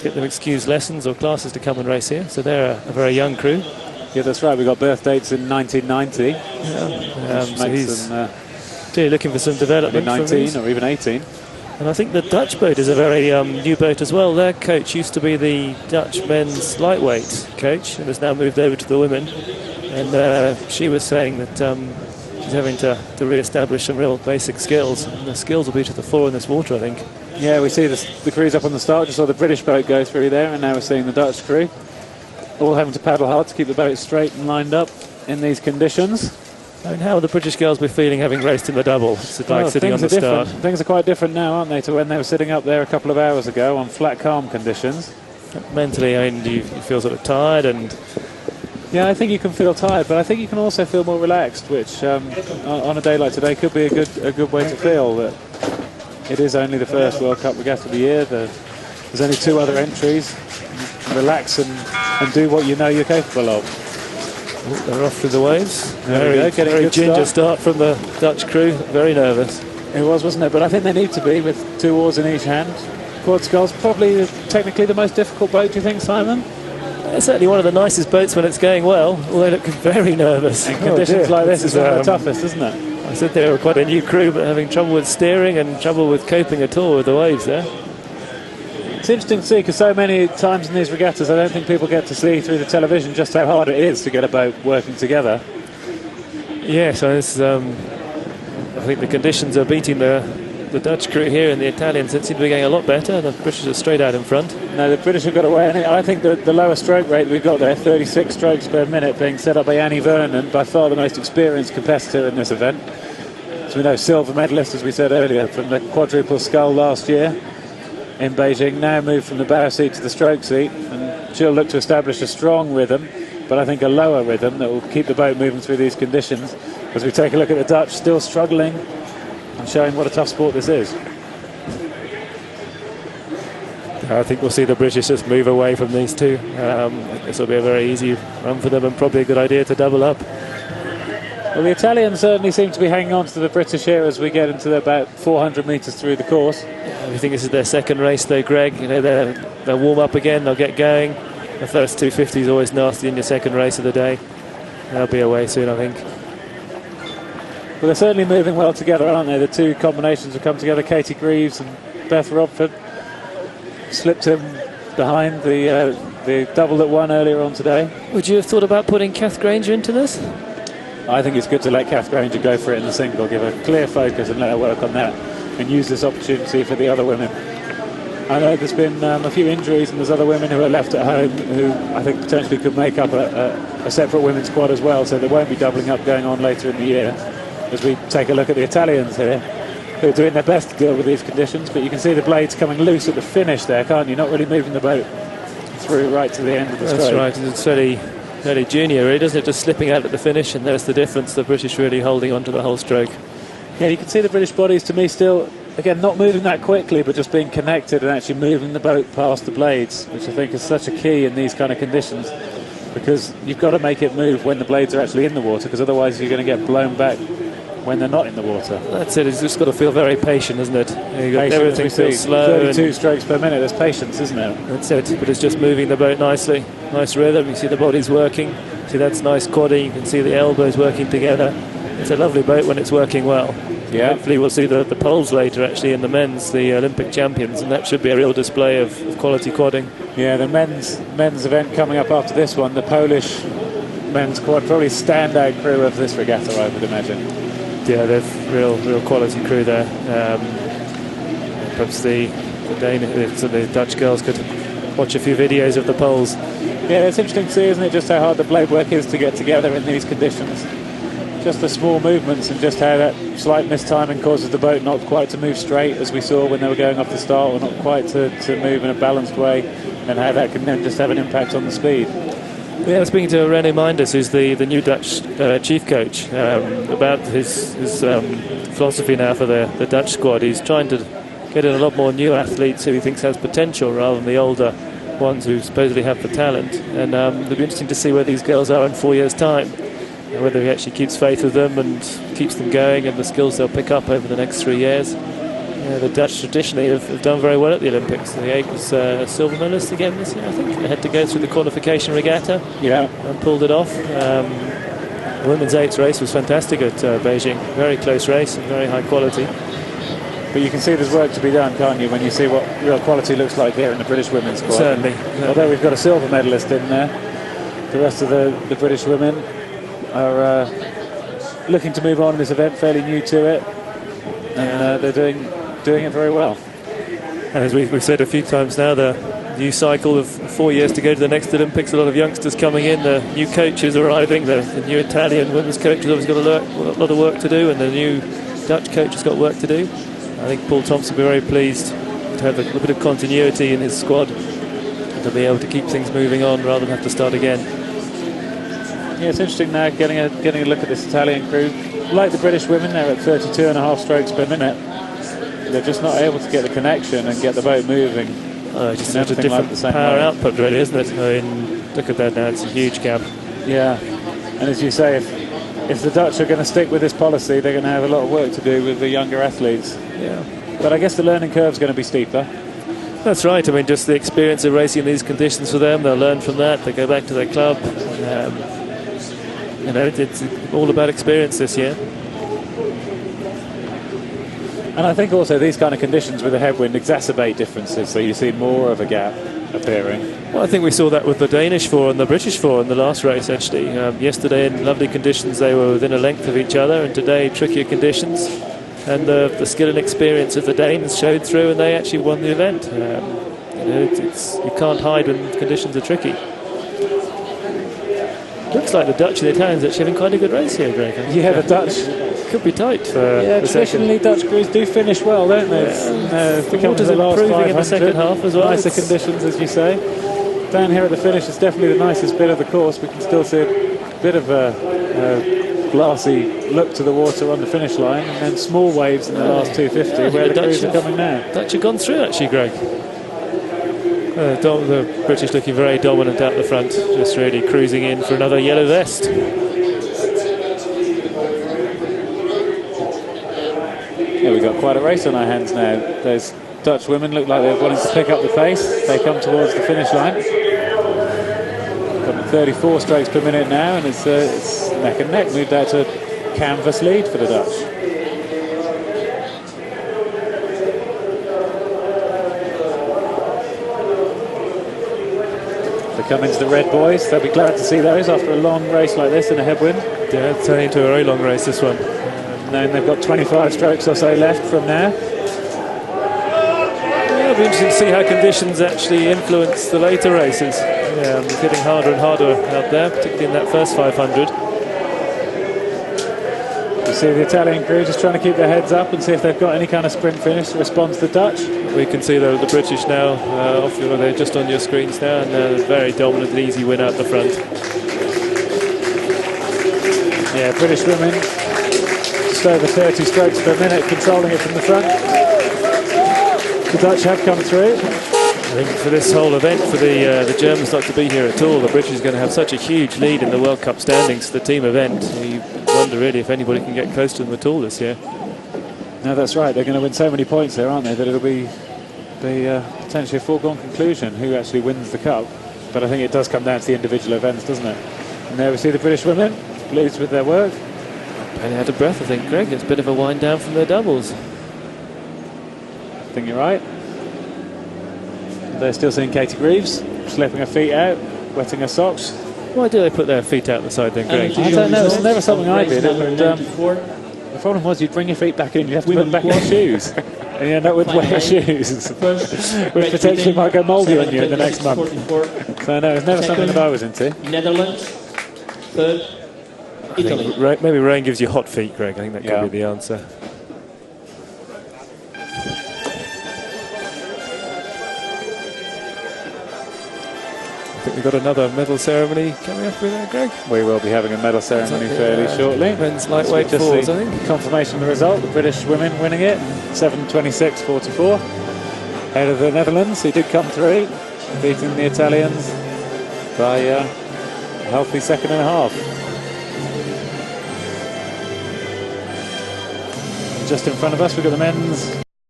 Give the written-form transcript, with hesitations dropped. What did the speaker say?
get them excused lessons or classes to come and race here. So they're a very young crew. Yeah, that's right. We got birth dates in 1990. So he's clearly looking for some development. 19 or even 18. And I think the Dutch boat is a very new boat as well. Their coach used to be the Dutch men's lightweight coach and has now moved over to the women. And she was saying that she's having to re-establish some real basic skills. And the skills will be to the fore in this water, I think. Yeah, we see the crews up on the start. Just saw the British boat go through there, and now we're seeing the Dutch crew. All having to paddle hard to keep the boat straight and lined up in these conditions. I mean, how will the British girls be feeling having raced in the double? It's like sitting on the start. Things are quite different now, aren't they, to when they were sitting up there a couple of hours ago on flat, calm conditions. Mentally, I mean, do you feel sort of tired? And yeah, I think you can feel tired, but I think you can also feel more relaxed, which on a day like today could be a good way to feel that it is only the first World Cup regatta of the year. There's only 2 other entries. Relax and do what you know you're capable of. They're off through the waves. Very ginger start from the Dutch crew. Very nervous. It was, wasn't it? But I think they need to be with 2 oars in each hand. Quad Scull's probably technically the most difficult boat, do you think, Simon? It's certainly one of the nicest boats when it's going well, although they look very nervous. In conditions like this is one of the toughest, isn't it? I said they were quite a new crew, but having trouble with steering and trouble with coping at all with the waves there. It's interesting to see, because so many times in these regattas I don't think people get to see through the television just how hard it is to get a boat working together. Yeah, so it's, I think the conditions are beating the Dutch crew here, and the Italians seem to be going a lot better. The British are straight out in front. No, the British have got away, and I think the lower stroke rate we've got there, 36 strokes per minute, being set up by Annie Vernon, by far the most experienced competitor in this event. So we know, silver medalist, as we said earlier, from the quadruple scull last year in Beijing, now moved from the bow seat to the stroke seat, and she'll look to establish a strong rhythm, but I think a lower rhythm that will keep the boat moving through these conditions. As we take a look at the Dutch, still struggling and showing what a tough sport this is. I think we'll see the British just move away from these 2. This will be a very easy run for them, and probably a good idea to double up. Well, the Italians certainly seem to be hanging on to the British here as we get into about 400 metres through the course. I think this is their second race though, Greg. You know, they'll warm up again, they'll get going. The first 250 is always nasty in your second race of the day. They'll be away soon, I think. Well, they're certainly moving well together, aren't they? The 2 combinations have come together. Katie Greaves and Beth Robford slipped in behind the double that won earlier on today. Would you have thought about putting Kath Granger into this? I think it's good to let Kath Granger go for it in the single, give her clear focus and let her work on that, and use this opportunity for the other women. I know there's been a few injuries, and there's other women who are left at home who I think potentially could make up a separate women's squad as well, so there won't be doubling up going on later in the year. As we take a look at the Italians here, who are doing their best to deal with these conditions, but you can see the blades coming loose at the finish there, can't you? Not really moving the boat through right to the end of the stroke. That's right, it's fairly junior, really, doesn't it? Just slipping out at the finish, and there's the difference. The British really holding on to the whole stroke. Yeah, you can see the British bodies, to me, still, again, not moving that quickly, but just being connected and actually moving the boat past the blades, which I think is such a key in these kind of conditions, because you've got to make it move when the blades are actually in the water, because otherwise you're going to get blown back when they're not in the water. That's it. It's just got to feel very patient, isn't it? Everything feels slow. 32 strokes per minute. There's patience, isn't there? That's it. But it's just moving the boat nicely. Nice rhythm. You see the bodies working. See, that's nice quadding. You can see the elbows working together. It's a lovely boat when it's working well. Yeah. Hopefully we'll see the poles later, actually, in the men's, the Olympic champions, and that should be a real display of quality quadding. Yeah, the men's event coming up after this one, the Polish men's quad, probably standout crew of this regatta, I would imagine. Yeah, they've real quality crew there. Perhaps the Dutch girls could watch a few videos of the Poles. Yeah, it's interesting to see, isn't it, just how hard the blade work is to get together in these conditions. Just the small movements, and just how that slight mistiming causes the boat not quite to move straight, as we saw when they were going off the start, or not quite to move in a balanced way, and how that can then just have an impact on the speed. Yeah, I was speaking to René Meinders, who's the new Dutch chief coach, about his philosophy now for the Dutch squad. He's trying to get in a lot more new athletes who he thinks has potential, rather than the older ones who supposedly have the talent. And it'll be interesting to see where these girls are in 4 years' time, and whether he actually keeps faith with them and keeps them going, and the skills they'll pick up over the next 3 years. Yeah, the Dutch traditionally have done very well at the Olympics. The 8 was silver medalist again this year, I think. They had to go through the qualification regatta, and pulled it off. The women's 8 race was fantastic at Beijing. Very close race and very high quality. But you can see there's work to be done, can't you, when you see what real quality looks like here in the British women's squad. Certainly. Although we've got a silver medalist in there, the rest of the British women are looking to move on in this event, fairly new to it, and they're doing it very well. And as we've said a few times now, the new cycle of 4 years to go to the next Olympics, a lot of youngsters coming in, the new coaches arriving, the new Italian women's coach has obviously got a lot of work to do, and the new Dutch coach has got work to do. I think Paul Thompson will be very pleased to have a little bit of continuity in his squad and to be able to keep things moving on rather than have to start again. Yeah, it's interesting now getting a look at this Italian crew. Like the British women, they're at 32.5 strokes per minute. They're just not able to get the connection and get the boat moving. Just such a different power output, really, isn't it? I mean, look at that now, it's a huge gap. Yeah, and as you say, if the Dutch are going to stick with this policy, they're going to have a lot of work to do with the younger athletes. Yeah. But I guess the learning curve is going to be steeper. That's right. I mean, just the experience of racing in these conditions for them, they'll learn from that. They go back to their club. You know, it's all about experience this year. And I think also these kind of conditions with the headwind exacerbate differences, so you see more of a gap appearing. Well, I think we saw that with the Danish four and the British four in the last race, actually. Yesterday in lovely conditions they were within a length of each other, and today trickier conditions. And the skill and experience of the Danes showed through, and they actually won the event. You know, you can't hide when conditions are tricky. Looks like the Dutch and the Italians actually having quite a good race here, Greg. Yeah, the Dutch could be tight for the traditionally second. Dutch crews do finish well, don't they? The water's improving in the second half as well. Nicer conditions, as you say. Down here at the finish, it's definitely the nicest bit of the course. We can still see a bit of a glassy look to the water on the finish line, and then small waves in the last 250 where the crews are coming now. Dutch have gone through, actually, Greg. The British looking very dominant out the front, just really cruising in for another yellow vest. Yeah, we've got quite a race on our hands now. Those Dutch women look like they're wanting to pick up the pace. They come towards the finish line. Got 34 strokes per minute now, and it's neck and neck. Moved out to a canvas lead for the Dutch. Come into the red boys. They'll be glad to see those after a long race like this in a headwind. Yeah, it's turning into a very long race, this one. And they've got 25 strokes or so left from now. Yeah, it'll be interesting to see how conditions actually influence the later races. Yeah, it's getting harder and harder out there, particularly in that first 500. You see the Italian crew just trying to keep their heads up and see if they've got any kind of sprint finish to respond to the Dutch. We can see the British now, they're just on your screens now, and a very dominant, easy win out the front. Yeah, British women just over 30 strokes per minute, controlling it from the front. The Dutch have come through. I think for this whole event, for the Germans not to be here at all, the British is going to have such a huge lead in the World Cup standings for the team event. You wonder really if anybody can get close to them at all this year. No, that's right. They're going to win so many points there, aren't they, that it'll be potentially a foregone conclusion who actually wins the Cup. But I think it does come down to the individual events, doesn't it? And there we see the British women, pleased with their work. Barely out of breath, I think, Greg. It's a bit of a wind down from their doubles. I think you're right. They're still seeing Katie Greaves, slipping her feet out, wetting her socks. Why do they put their feet out the side then, Greg? I don't know. It's never something I did. The problem was you'd bring your feet back in, you'd have to put them back in your shoes. And you end up with wet shoes, which potentially might go mouldy on you in the next month. So no, it's never something that I was into. Netherlands, third, Italy. Maybe rain gives you hot feet, Greg. I think that could be the answer. I think we've got another medal ceremony coming up with that, Greg. We will be having a medal ceremony fairly shortly. Men's lightweight fours, I think. Confirmation of the result, the British women winning it, 7:26.44. Ahead of the Netherlands, who did come through, beating the Italians by a healthy second and a half. And just in front of us, we've got the men's